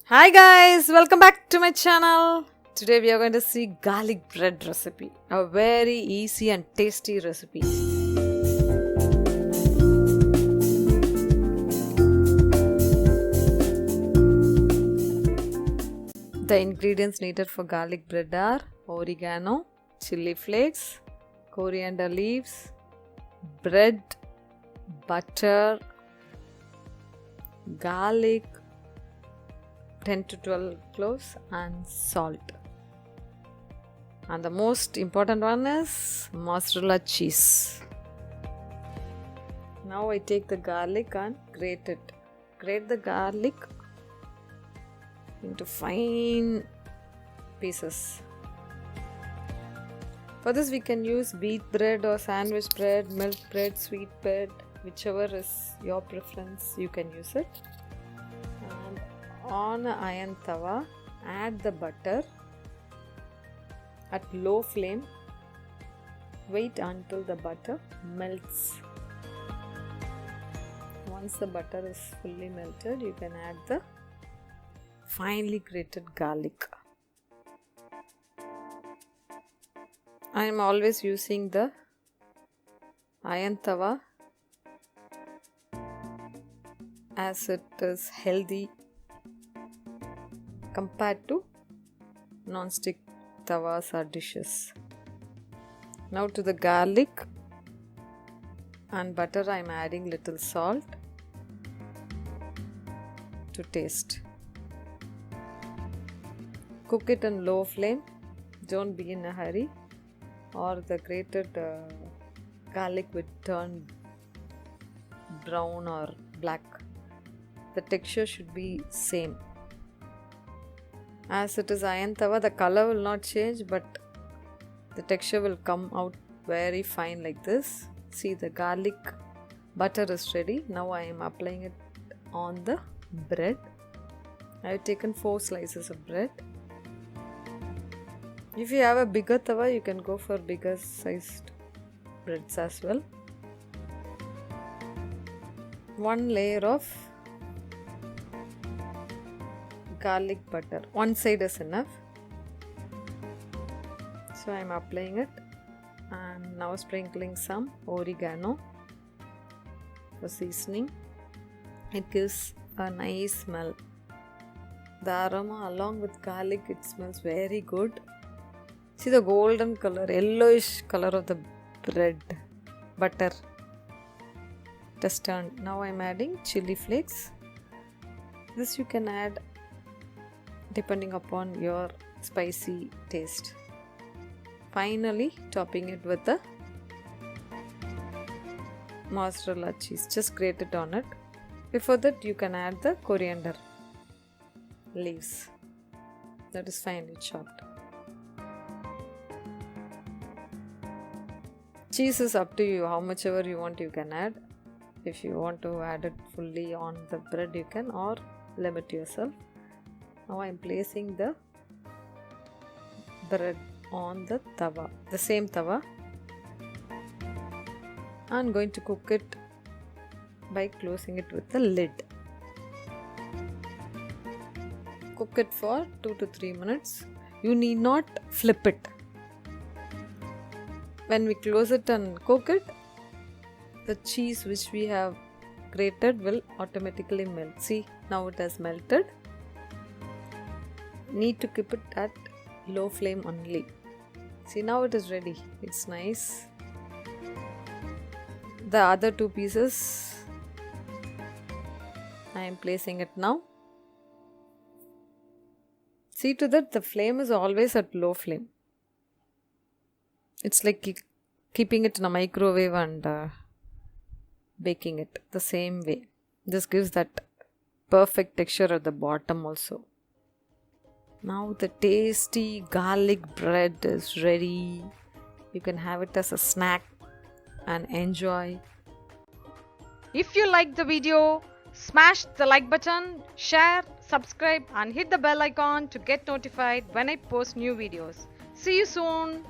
Hi guys, welcome back to my channel. Today we are going to see garlic bread recipe, a very easy and tasty recipe. The ingredients needed for garlic bread are oregano, chilli flakes, coriander leaves, bread, butter, garlic, 10 to 12 cloves and salt. And the most important one is mozzarella cheese. Now I take the garlic and grate it. Grate the garlic into fine pieces. For this we can use wheat bread or sandwich bread, milk bread, sweet bread, whichever is your preference, you can use it. And on an iron tawa, add the butter at low flame. Wait until the butter melts. Once the butter is fully melted, you can add the finely grated garlic. I am always using the iron tawa as it is healthy compared to non-stick tawas or dishes. Now to the garlic and butter I am adding little salt to taste. Cook it on low flame. Don't be in a hurry or the grated garlic will turn brown or black. The texture should be same. As it is iron tawa, the color will not change, but the texture will come out very fine like this. See, the garlic butter is ready. Now I am applying it on the bread. I have taken 4 slices of bread. If you have a bigger tawa, you can go for bigger sized breads as well. 1 layer of garlic butter. One side is enough. So I am applying it and now sprinkling some oregano for seasoning. It gives a nice smell. The aroma along with garlic, it smells very good. See the golden color, yellowish color of the bread, butter. It has turned. Now I am adding chilli flakes. This you can add depending upon your spicy taste. Finally, topping it with the mozzarella cheese. Just grate it on it. Before that, you can add the coriander leaves. That is finely chopped. Cheese is up to you. How much ever you want, you can add. If you want to add it fully on the bread, you can, or limit yourself. Now I am placing the bread on the tawa, the same tawa. I am going to cook it by closing it with the lid. Cook it for 2 to 3 minutes. You need not flip it. When we close it and cook it, the cheese which we have grated will automatically melt. See, now it has melted. Need to keep it at low flame only. See, now it is ready. It's nice. The other 2 pieces I am placing it now. See to that the flame is always at low flame. It's like keeping it in a microwave and baking it the same way. This gives that perfect texture at the bottom also. Now the tasty garlic bread is ready. You can have it as a snack and enjoy. If you liked the video, smash the like button, share, subscribe and hit the bell icon to get notified when I post new videos. See you soon.